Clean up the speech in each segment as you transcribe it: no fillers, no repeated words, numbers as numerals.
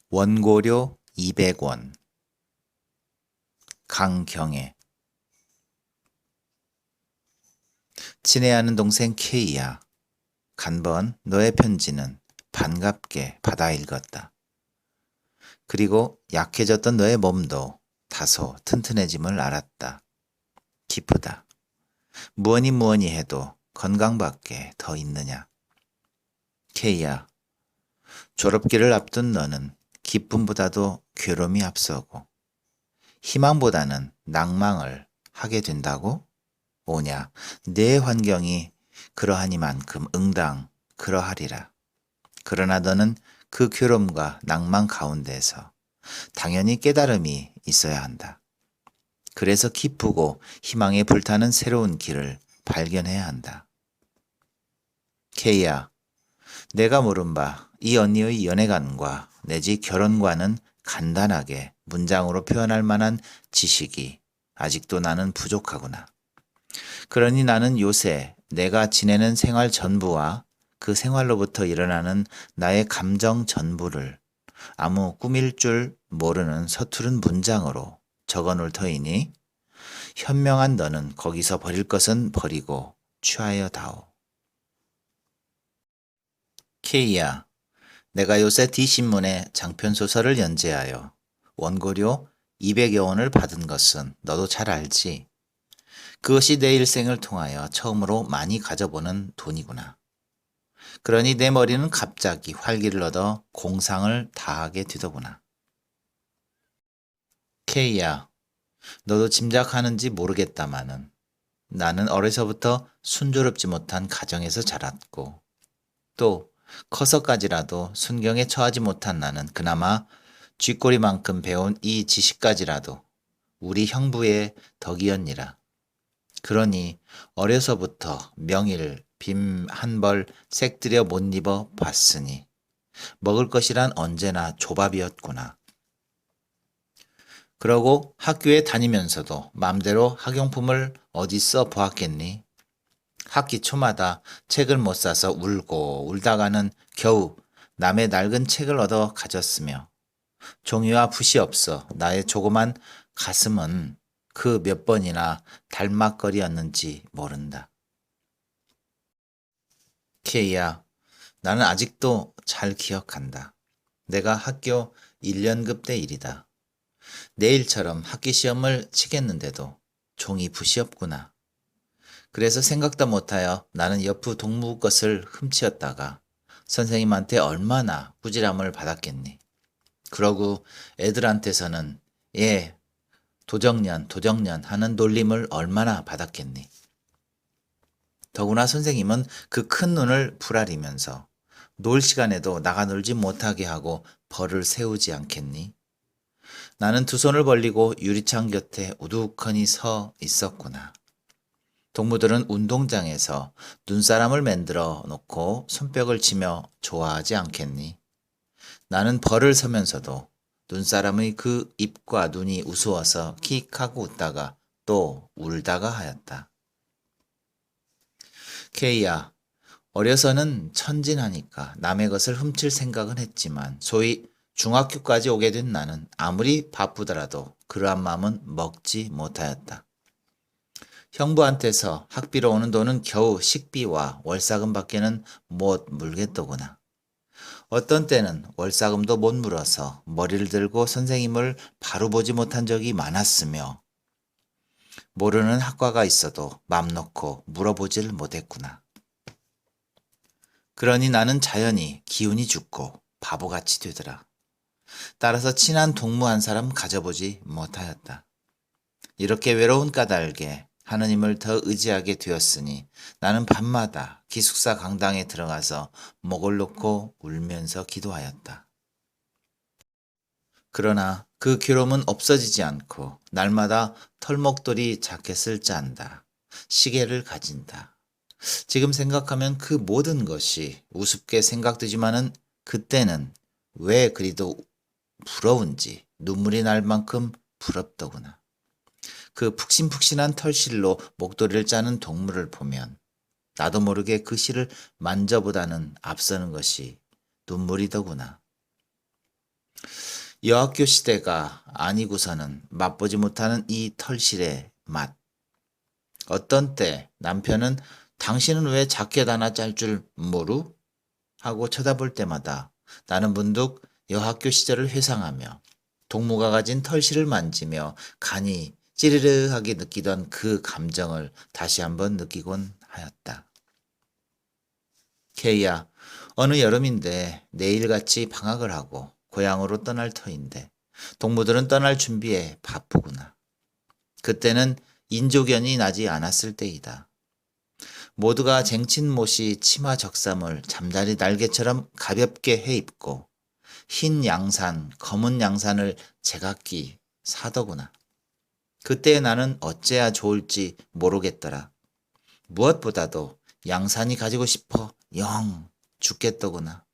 원고료 200원. 강경애. 친애하는 동생 K야. 간번 너의 편지는 반갑게 받아 읽었다. 그리고 약해졌던 너의 몸도 다소 튼튼해짐을 알았다. 기쁘다. 무언이 해도 건강밖에 더 있느냐. K야. 졸업기를 앞둔 너는 기쁨보다도 괴로움이 앞서고 희망보다는 낭망을 하게 된다고? 오냐, 내 환경이 그러하니만큼 응당 그러하리라. 그러나 너는 그 괴로움과 낭만 가운데서 당연히 깨달음이 있어야 한다. 그래서 기쁘고 희망에 불타는 새로운 길을 발견해야 한다. K야, 내가 물은 바 이 언니의 연애관과 내지 결혼관은 간단하게 문장으로 표현할 만한 지식이 아직도 나는 부족하구나. 그러니 나는 요새 내가 지내는 생활 전부와 그 생활로부터 일어나는 나의 감정 전부를 아무 꾸밀 줄 모르는 서투른 문장으로 적어 놓을 터이니 현명한 너는 거기서 버릴 것은 버리고 취하여 다오. K야, 내가 요새 D신문에 장편소설을 연재하여 원고료 200여 원을 받은 것은 너도 잘 알지. 그것이 내 일생을 통하여 처음으로 많이 가져보는 돈이구나. 그러니 내 머리는 갑자기 활기를 얻어 공상을 다하게 되더구나. K야, 너도 짐작하는지 모르겠다마는 나는 어려서부터 순조롭지 못한 가정에서 자랐고 또 커서까지라도 순경에 처하지 못한 나는 그나마 쥐꼬리만큼 배운 이 지식까지라도 우리 형부의 덕이었니라. 그러니 어려서부터 명일 빔 한 벌 색들여 못 입어 봤으니 먹을 것이란 언제나 조밥이었구나. 그러고 학교에 다니면서도 맘대로 학용품을 어디 써 보았겠니? 학기 초마다 책을 못 사서 울고 울다가는 겨우 남의 낡은 책을 얻어 가졌으며 종이와 붓이 없어 나의 조그만 가슴은 그 몇 번이나 달막거리였는지 모른다. K야, 나는 아직도 잘 기억한다. 내가 학교 1년급 때 일이다. 내일처럼 학기 시험을 치겠는데도 종이 붓이 없구나. 그래서 생각도 못하여 나는 옆 동무 것을 훔치었다가 선생님한테 얼마나 꾸지람을 받았겠니. 그러고 애들한테서는 예, 도적년 하는 놀림을 얼마나 받았겠니. 더구나 선생님은 그 큰 눈을 부라리면서 놀 시간에도 나가 놀지 못하게 하고 벌을 세우지 않겠니. 나는 두 손을 벌리고 유리창 곁에 우두커니 서 있었구나. 동무들은 운동장에서 눈사람을 만들어 놓고 손뼉을 치며 좋아하지 않겠니? 나는 벌을 서면서도 눈사람의 그 입과 눈이 우스워서 킥하고 웃다가 또 울다가 하였다. K야, 어려서는 천진하니까 남의 것을 훔칠 생각은 했지만 소위 중학교까지 오게 된 나는 아무리 바쁘더라도 그러한 마음은 먹지 못하였다. 형부한테서 학비로 오는 돈은 겨우 식비와 월사금밖에는 못 물겠더구나. 어떤 때는 월사금도 못 물어서 머리를 들고 선생님을 바로 보지 못한 적이 많았으며 모르는 학과가 있어도 맘 놓고 물어보질 못했구나. 그러니 나는 자연히 기운이 죽고 바보같이 되더라. 따라서 친한 동무 한 사람 가져보지 못하였다. 이렇게 외로운 까닭에 하느님을 더 의지하게 되었으니 나는 밤마다 기숙사 강당에 들어가서 목을 놓고 울면서 기도하였다. 그러나 그 괴로움은 없어지지 않고 날마다 털목돌이 자켓을 짠다. 시계를 가진다. 지금 생각하면 그 모든 것이 우습게 생각되지만은 그때는 왜 그리도 부러운지 눈물이 날 만큼 부럽더구나. 그 푹신푹신한 털실로 목도리를 짜는 동물을 보면 나도 모르게 그 실을 만져보다는 앞서는 것이 눈물이더구나. 여학교 시대가 아니고서는 맛보지 못하는 이 털실의 맛. 어떤 때 남편은 당신은 왜 자켓 하나 짤 줄 모루? 하고 쳐다볼 때마다 나는 문득 여학교 시절을 회상하며 동무가 가진 털실을 만지며 간이 찌르르하게 느끼던 그 감정을 다시 한번 느끼곤 하였다. 케이야, 어느 여름인데 내일같이 방학을 하고 고향으로 떠날 터인데 동무들은 떠날 준비에 바쁘구나. 그때는 인조견이 나지 않았을 때이다. 모두가 쟁친못이 치마 적삼을 잠자리 날개처럼 가볍게 해입고 흰 양산, 검은 양산을 제각기 사더구나. 그때 나는 어째야 좋을지 모르겠더라. 무엇보다도 양산이 가지고 싶어 영 죽겠더구나.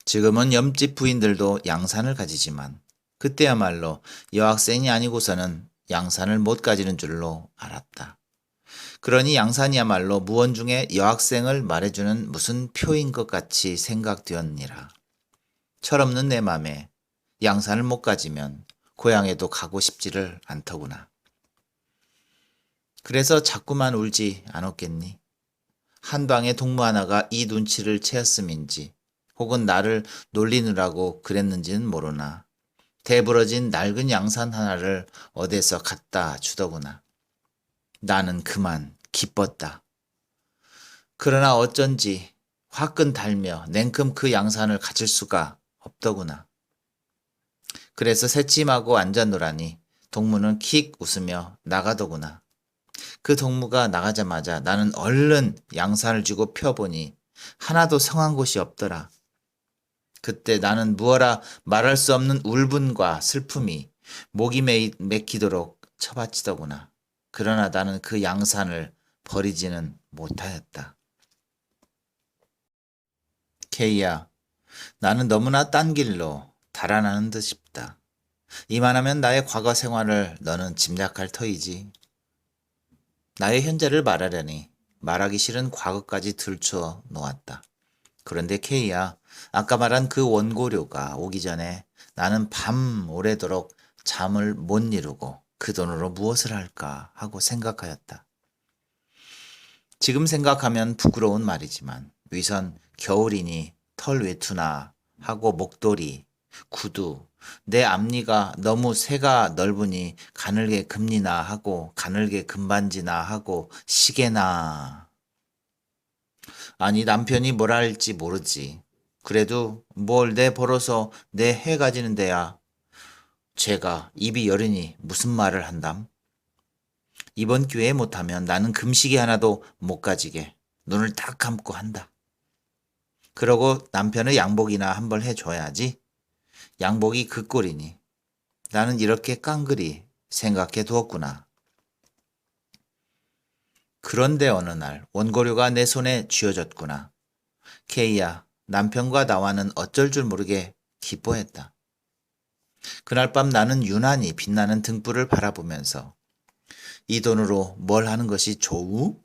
지금은 옆집 부인들도 양산을 가지지만 그때야말로 여학생이 아니고서는 양산을 못 가지는 줄로 알았다. 그러니 양산이야말로 무언중에 여학생을 말해주는 무슨 표인 것 같이 생각되었니라. 철없는 내 맘에 양산을 못 가지면 고향에도 가고 싶지를 않더구나. 그래서 자꾸만 울지 않았겠니? 한방에 동무 하나가 이 눈치를 채었음인지 혹은 나를 놀리느라고 그랬는지는 모르나 대부러진 낡은 양산 하나를 어디서 갖다 주더구나. 나는 그만 기뻤다. 그러나 어쩐지 화끈 달며 냉큼 그 양산을 가질 수가 없더구나. 그래서 새침하고 앉아노라니 동무는 킥 웃으며 나가더구나. 그 동무가 나가자마자 나는 얼른 양산을 쥐고 펴보니 하나도 성한 곳이 없더라. 그때 나는 무어라 말할 수 없는 울분과 슬픔이 목이 맥히도록 처바치더구나. 그러나 나는 그 양산을 버리지는 못하였다. 케이야, 나는 너무나 딴 길로 달아나는 듯 싶다. 이만하면 나의 과거 생활을 너는 짐작할 터이지. 나의 현재를 말하려니 말하기 싫은 과거까지 들추어 놓았다. 그런데 케이야, 아까 말한 그 원고료가 오기 전에 나는 밤 오래도록 잠을 못 이루고 그 돈으로 무엇을 할까 하고 생각하였다. 지금 생각하면 부끄러운 말이지만 위선 겨울이니 털 외투나 하고 목도리, 구두, 내 앞니가 너무 새가 넓으니 가늘게 금리나 하고 가늘게 금반지나 하고 시계나. 아니 남편이 뭐라 할지 모르지. 그래도 뭘 내 벌어서 내 해 가지는 데야. 제가 입이 여리니 무슨 말을 한담? 이번 기회에 못하면 나는 금시계 하나도 못 가지게 눈을 딱 감고 한다. 그러고 남편의 양복이나 한벌 해줘야지. 양복이 그 꼴이니 나는 이렇게 깡그리 생각해 두었구나. 그런데 어느 날 원고료가 내 손에 쥐어졌구나. 케이야, 남편과 나와는 어쩔 줄 모르게 기뻐했다. 그날 밤 나는 유난히 빛나는 등불을 바라보면서 이 돈으로 뭘 하는 것이 좋우?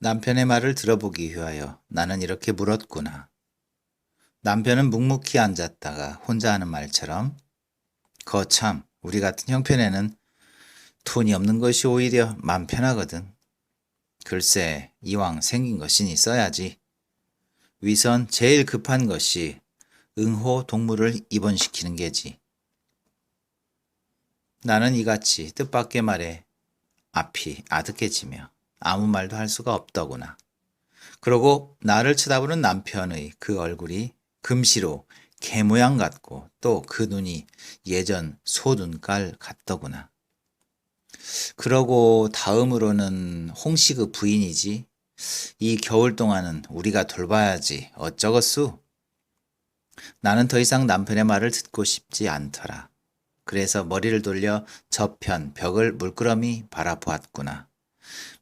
남편의 말을 들어보기 위하여 나는 이렇게 물었구나. 남편은 묵묵히 앉았다가 혼자 하는 말처럼 거참 우리 같은 형편에는 돈이 없는 것이 오히려 맘 편하거든. 글쎄 이왕 생긴 것이니 써야지. 위선 제일 급한 것이 응호 동무를 입원시키는 게지. 나는 이같이 뜻밖의 말에 앞이 아득해지며 아무 말도 할 수가 없더구나. 그러고 나를 쳐다보는 남편의 그 얼굴이 금시로 개 모양 같고 또 그 눈이 예전 소눈깔 같더구나. 그러고 다음으로는 홍씨그 부인이지. 이 겨울 동안은 우리가 돌봐야지 어쩌겠수. 나는 더 이상 남편의 말을 듣고 싶지 않더라. 그래서 머리를 돌려 저편 벽을 물끄러미 바라보았구나.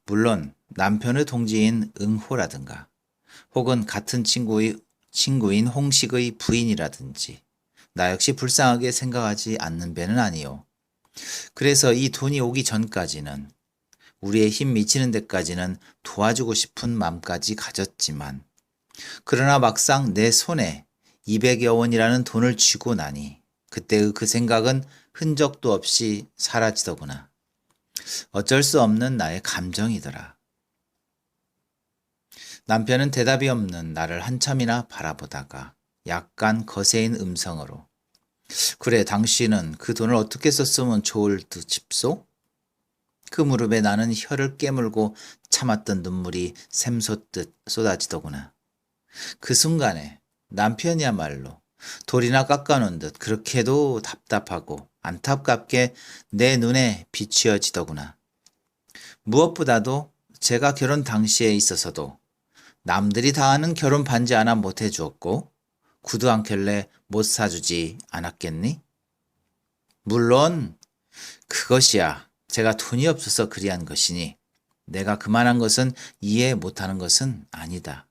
물론 남편의 동지인 응호라든가 혹은 같은 친구인 홍식의 부인이라든지 나 역시 불쌍하게 생각하지 않는 배는 아니요. 그래서 이 돈이 오기 전까지는 우리의 힘 미치는 데까지는 도와주고 싶은 마음까지 가졌지만 그러나 막상 내 손에 200여 원이라는 돈을 쥐고 나니 그때의 그 생각은 흔적도 없이 사라지더구나. 어쩔 수 없는 나의 감정이더라. 남편은 대답이 없는 나를 한참이나 바라보다가 약간 거세인 음성으로 그래, 당신은 그 돈을 어떻게 썼으면 좋을 듯 싶소? 그 무릎에 나는 혀를 깨물고 참았던 눈물이 샘솟듯 쏟아지더구나. 그 순간에 남편이야말로 돌이나 깎아놓은 듯 그렇게도 답답하고 안타깝게 내 눈에 비추어지더구나. 무엇보다도 제가 결혼 당시에 있어서도 남들이 다 하는 결혼 반지 하나 못 해주었고 구두 한 켤레 못 사주지 않았겠니? 물론 그것이야 제가 돈이 없어서 그리한 것이니 내가 그만한 것은 이해 못하는 것은 아니다.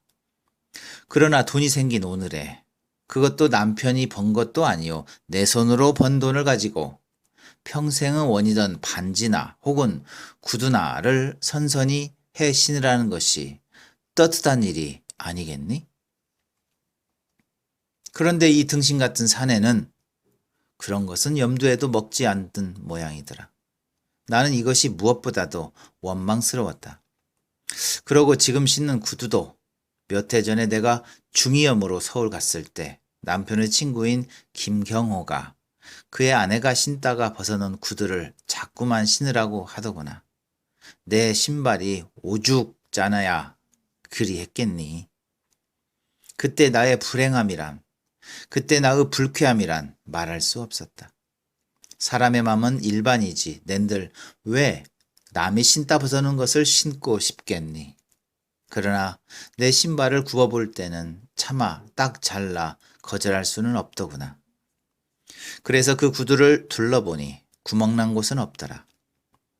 그러나 돈이 생긴 오늘에 그것도 남편이 번 것도 아니요 내 손으로 번 돈을 가지고 평생은 원이던 반지나 혹은 구두나를 선선히 해 신으라는 것이 떳떳한 일이 아니겠니? 그런데 이 등신 같은 사내는 그런 것은 염두에도 먹지 않던 모양이더라. 나는 이것이 무엇보다도 원망스러웠다. 그러고 지금 신는 구두도 몇 해 전에 내가 중이염으로 서울 갔을 때 남편의 친구인 김경호가 그의 아내가 신다가 벗어놓은 구두를 자꾸만 신으라고 하더구나. 내 신발이 오죽잖아야 그리 했겠니. 그때 나의 불행함이란 그때 나의 불쾌함이란 말할 수 없었다. 사람의 마음은 일반이지 낸들 왜 남이 신다 벗어놓은 것을 신고 싶겠니. 그러나 내 신발을 굽어볼 때는 차마 딱 잘라 거절할 수는 없더구나. 그래서 그 구두를 둘러보니 구멍난 곳은 없더라.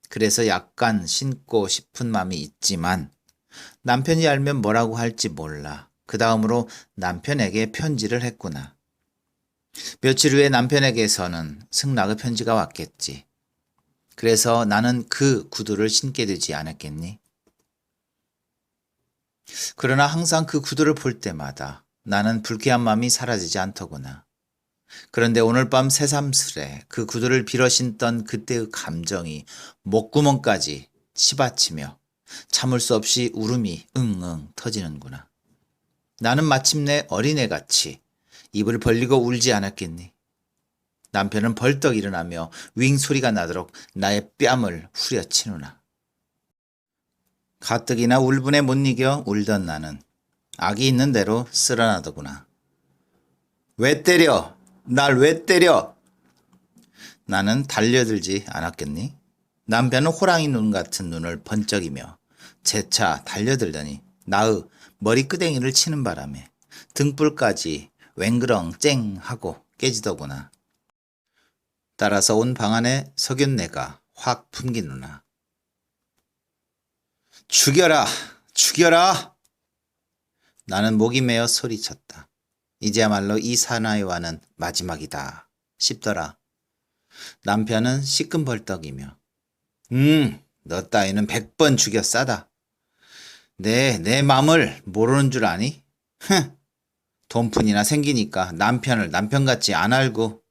그래서 약간 신고 싶은 마음이 있지만 남편이 알면 뭐라고 할지 몰라. 그 다음으로 남편에게 편지를 했구나. 며칠 후에 남편에게서는 승낙의 편지가 왔겠지. 그래서 나는 그 구두를 신게 되지 않았겠니? 그러나 항상 그 구두를 볼 때마다 나는 불쾌한 마음이 사라지지 않더구나. 그런데 오늘 밤 새삼스레 그 구두를 빌어 신던 그때의 감정이 목구멍까지 치받치며 참을 수 없이 울음이 응응 터지는구나. 나는 마침내 어린애같이 입을 벌리고 울지 않았겠니? 남편은 벌떡 일어나며 윙 소리가 나도록 나의 뺨을 후려치누나. 가뜩이나 울분에 못 이겨 울던 나는 악이 있는 대로 쓸어나더구나. 왜 때려? 날 왜 때려? 나는 달려들지 않았겠니? 남편은 호랑이 눈 같은 눈을 번쩍이며 재차 달려들더니 나의 머리끄댕이를 치는 바람에 등불까지 웽그렁 쨍 하고 깨지더구나. 따라서 온 방 안에 석윤내가 확 풍기누나. 죽여라! 죽여라! 나는 목이 메어 소리쳤다. 이제야말로 이 사나이와는 마지막이다 싶더라. 남편은 시큰벌떡이며 너 따위는 100번 죽여 싸다. 내 맘을 모르는 줄 아니? 돈푼이나 생기니까 남편을 남편같이 안 알고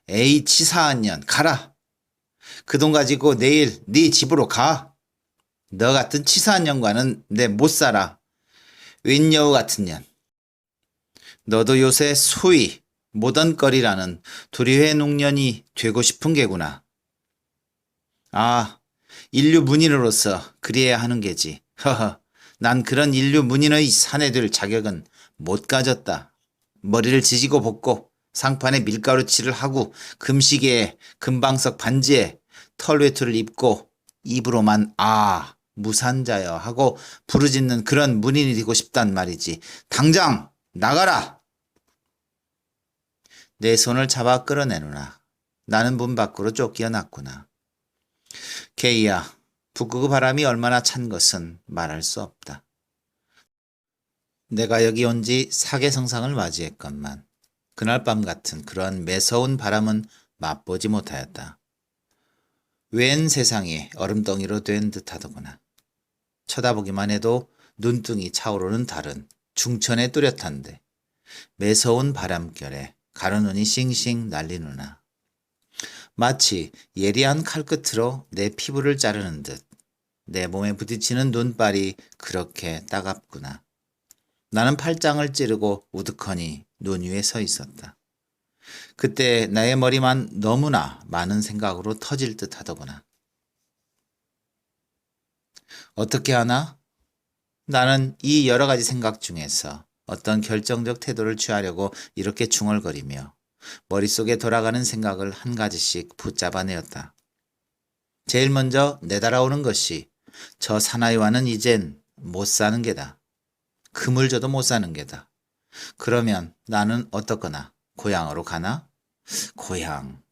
에이 치사한 년 가라. 그 돈 가지고 내일 네 집으로 가. 너 같은 치사한 년과는 내 못 살아. 윗여우 같은 년. 너도 요새 소위 모던거리라는 두리회 농년이 되고 싶은 게구나. 아, 인류 문인으로서 그리해야 하는 게지. 허허, 난 그런 인류 문인의 사내 될 자격은 못 가졌다. 머리를 지지고 볶고 상판에 밀가루칠을 하고 금시계에 금방석 반지에 털외투를 입고 입으로만 무산자여 하고 부르짖는 그런 문인이 되고 싶단 말이지. 당장 나가라! 내 손을 잡아 끌어내누나. 나는 문 밖으로 쫓겨났구나. 케이야, 북극의 바람이 얼마나 찬 것은 말할 수 없다. 내가 여기 온 지 사계성상을 맞이했건만 그날 밤 같은 그러한 매서운 바람은 맛보지 못하였다. 웬 세상이 얼음덩이로 된 듯하더구나. 쳐다보기만 해도 눈등이 차오르는 달은 중천에 뚜렷한데 매서운 바람결에 가로눈이 싱싱 날리누나. 마치 예리한 칼끝으로 내 피부를 자르는 듯 내 몸에 부딪히는 눈발이 그렇게 따갑구나. 나는 팔짱을 찌르고 우두커니 눈 위에 서 있었다. 그때 나의 머리만 너무나 많은 생각으로 터질 듯 하더구나. 어떻게 하나? 나는 이 여러 가지 생각 중에서 어떤 결정적 태도를 취하려고 이렇게 중얼거리며 머릿속에 돌아가는 생각을 한 가지씩 붙잡아내었다. 제일 먼저 내달아오는 것이 저 사나이와는 이젠 못 사는 게다. 금을 줘도 못 사는 게다. 그러면 나는 어떻거나 고향으로 가나? 고향.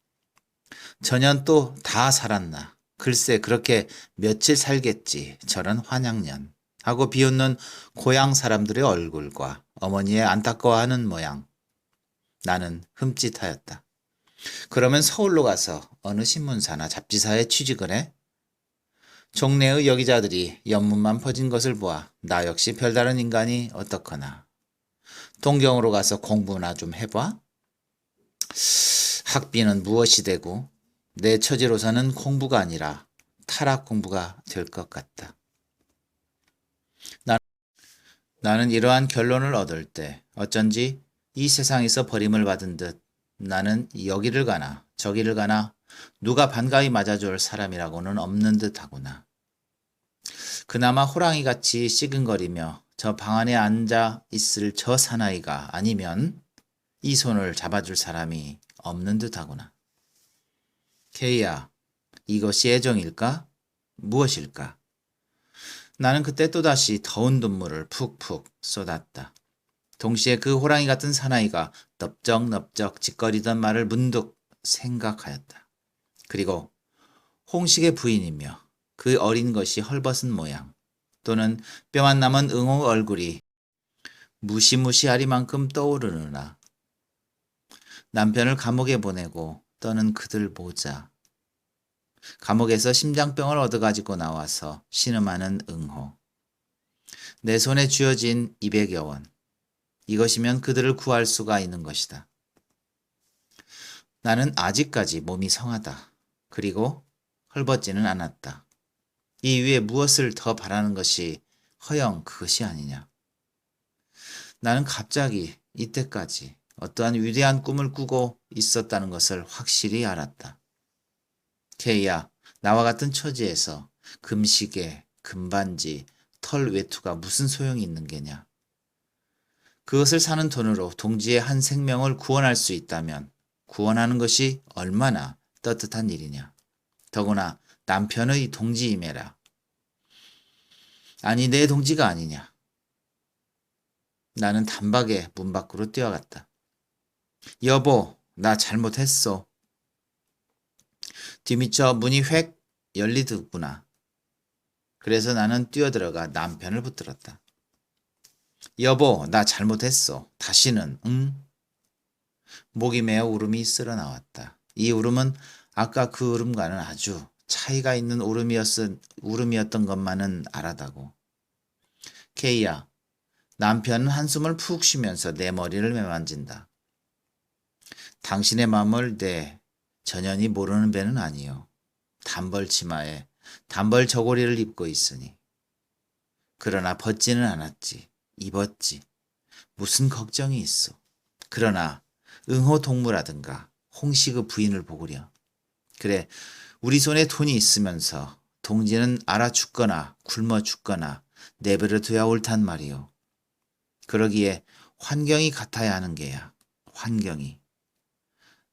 저년 또 다 살았나? 글쎄 그렇게 며칠 살겠지. 저런 환양년. 하고 비웃는 고향 사람들의 얼굴과 어머니의 안타까워하는 모양. 나는 흠칫하였다. 그러면 서울로 가서 어느 신문사나 잡지사에 취직을 해? 종래의 여기자들이 연문만 퍼진 것을 보아 나 역시 별다른 인간이 어떻거나. 동경으로 가서 공부나 좀 해봐? 학비는 무엇이 되고 내 처지로서는 공부가 아니라 타락 공부가 될 것 같다. 나는 이러한 결론을 얻을 때 어쩐지 이 세상에서 버림을 받은 듯 나는 여기를 가나 저기를 가나 누가 반가이 맞아줄 사람이라고는 없는 듯 하구나. 그나마 호랑이같이 시근거리며 저 방 안에 앉아 있을 저 사나이가 아니면 이 손을 잡아줄 사람이 없는 듯 하구나. 케이야, 이것이 애정일까? 무엇일까? 나는 그때 또다시 더운 눈물을 푹푹 쏟았다. 동시에 그 호랑이 같은 사나이가 넙적넙적 짓거리던 말을 문득 생각하였다. 그리고 홍식의 부인이며 그 어린 것이 헐벗은 모양 또는 뼈만 남은 응호 얼굴이 무시무시하리만큼 떠오르느나 남편을 감옥에 보내고 떠는 그들 보자. 감옥에서 심장병을 얻어가지고 나와서 신음하는 응호. 내 손에 쥐어진 200여 원. 이것이면 그들을 구할 수가 있는 것이다. 나는 아직까지 몸이 성하다. 그리고 헐벗지는 않았다. 이 위에 무엇을 더 바라는 것이 허영 그것이 아니냐. 나는 갑자기 이때까지 어떠한 위대한 꿈을 꾸고 있었다는 것을 확실히 알았다. 케이야, 나와 같은 처지에서 금시계, 금반지, 털 외투가 무슨 소용이 있는 게냐. 그것을 사는 돈으로 동지의 한 생명을 구원할 수 있다면 구원하는 것이 얼마나 떳떳한 일이냐. 더구나 남편의 동지임에라. 아니 내 동지가 아니냐. 나는 단박에 문 밖으로 뛰어갔다. 여보, 나 잘못했어. 뒤미처 문이 획 열리더구나. 그래서 나는 뛰어들어가 남편을 붙들었다. 여보, 나 잘못했어. 다시는, 응? 목이 메어 울음이 쓸어 나왔다. 이 울음은 아까 그 울음과는 아주 차이가 있는 울음이었던 것만은 알아다고. 케이야, 남편은 한숨을 푹 쉬면서 내 머리를 매만진다. 당신의 마음을 내 전연히 모르는 배는 아니요. 단벌 치마에 단벌 저고리를 입고 있으니. 그러나 벗지는 않았지. 입었지. 무슨 걱정이 있어. 그러나 응호 동무라든가 홍식의 부인을 보구려. 그래, 우리 손에 돈이 있으면서 동지는 알아 죽거나 굶어 죽거나 내버려 둬야 옳단 말이오. 그러기에 환경이 같아야 하는 게야. 환경이.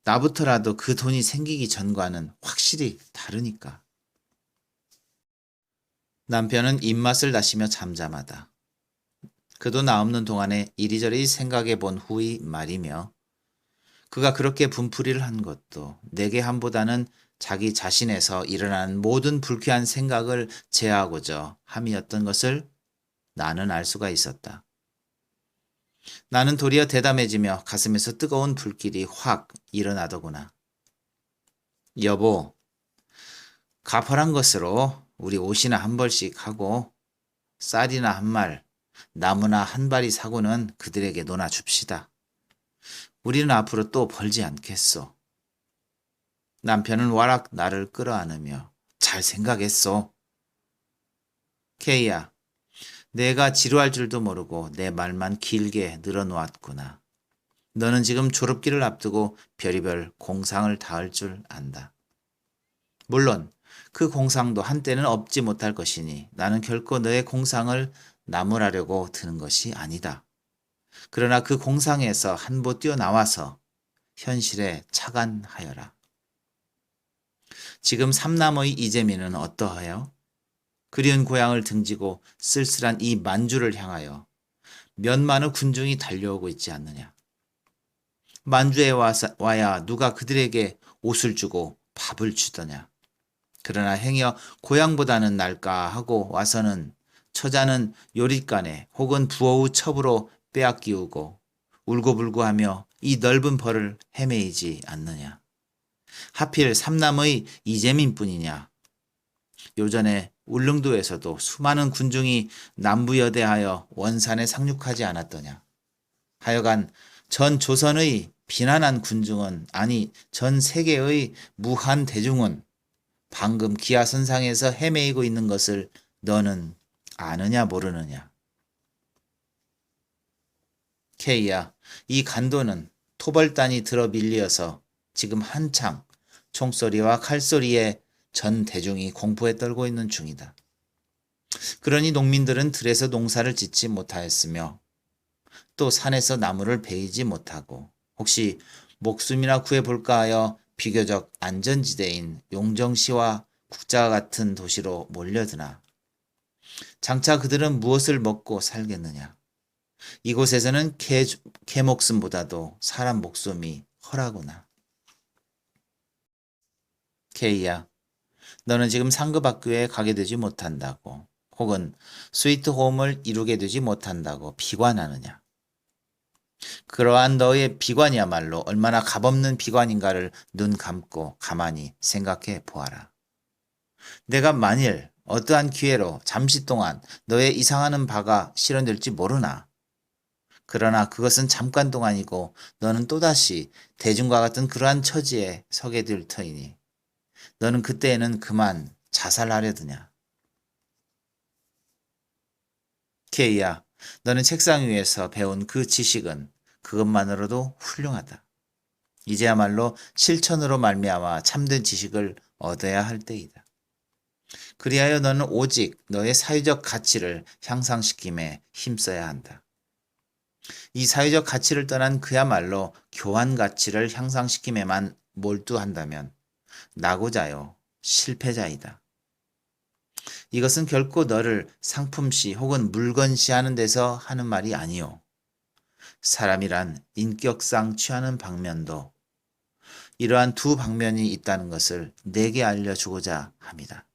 나부터라도 그 돈이 생기기 전과는 확실히 다르니까. 남편은 입맛을 다시며 잠잠하다. 그도 나 없는 동안에 이리저리 생각해 본 후의 말이며 그가 그렇게 분풀이를 한 것도 내게 함보다는 자기 자신에서 일어나는 모든 불쾌한 생각을 제어하고자 함이었던 것을 나는 알 수가 있었다. 나는 도리어 대담해지며 가슴에서 뜨거운 불길이 확 일어나더구나. 여보, 가펄한 것으로 우리 옷이나 한 벌씩 하고 쌀이나 한 말, 나무나 한 발이 사고는 그들에게 놓아줍시다. 우리는 앞으로 또 벌지 않겠소. 남편은 와락 나를 끌어안으며 잘 생각했소. K야, 내가 지루할 줄도 모르고 내 말만 길게 늘어놓았구나. 너는 지금 졸업기를 앞두고 별의별 공상을 다할 줄 안다. 물론 그 공상도 한때는 없지 못할 것이니 나는 결코 너의 공상을 나무라려고 드는 것이 아니다. 그러나 그 공상에서 한보 뛰어나와서 현실에 착안하여라. 지금 삼남의 이재민은 어떠하여? 그리운 고향을 등지고 쓸쓸한 이 만주를 향하여 몇 많은 군중이 달려오고 있지 않느냐. 만주에 와야 누가 그들에게 옷을 주고 밥을 주더냐. 그러나 행여 고향보다는 날까 하고 와서는 처자는 요릿간에 혹은 부어우 첩으로 빼앗기우고 울고불고하며 이 넓은 벌을 헤매이지 않느냐. 하필 삼남의 이재민뿐이냐. 요전에 울릉도에서도 수많은 군중이 남부여대하여 원산에 상륙하지 않았더냐. 하여간 전 조선의 비난한 군중은, 아니 전 세계의 무한 대중은 방금 기아선상에서 헤매이고 있는 것을 너는 아느냐 모르느냐. K야, 이 간도는 토벌단이 들어 밀려서 지금 한창 총소리와 칼소리에 전 대중이 공포에 떨고 있는 중이다. 그러니 농민들은 들에서 농사를 짓지 못하였으며 또 산에서 나무를 베이지 못하고 혹시 목숨이나 구해볼까 하여 비교적 안전지대인 용정시와 국자와 같은 도시로 몰려드나. 장차 그들은 무엇을 먹고 살겠느냐. 이곳에서는 개 목숨보다도 사람 목숨이 헐하구나. K야, 너는 지금 상급학교에 가게 되지 못한다고 혹은 스위트홈을 이루게 되지 못한다고 비관하느냐. 그러한 너의 비관이야말로 얼마나 값없는 비관인가를 눈 감고 가만히 생각해 보아라. 내가 만일 어떠한 기회로 잠시 동안 너의 이상하는 바가 실현될지 모르나. 그러나 그것은 잠깐 동안이고 너는 또다시 대중과 같은 그러한 처지에 서게 될 터이니 너는 그때에는 그만 자살하려드냐. K야, 너는 책상 위에서 배운 그 지식은 그것만으로도 훌륭하다. 이제야말로 실천으로 말미암아 참된 지식을 얻어야 할 때이다. 그리하여 너는 오직 너의 사회적 가치를 향상시킴에 힘써야 한다. 이 사회적 가치를 떠난 그야말로 교환 가치를 향상시킴에만 몰두한다면 낙오자요 실패자이다. 이것은 결코 너를 상품시 혹은 물건시 하는 데서 하는 말이 아니요. 사람이란 인격상 취하는 방면도 이러한 두 방면이 있다는 것을 내게 알려주고자 합니다.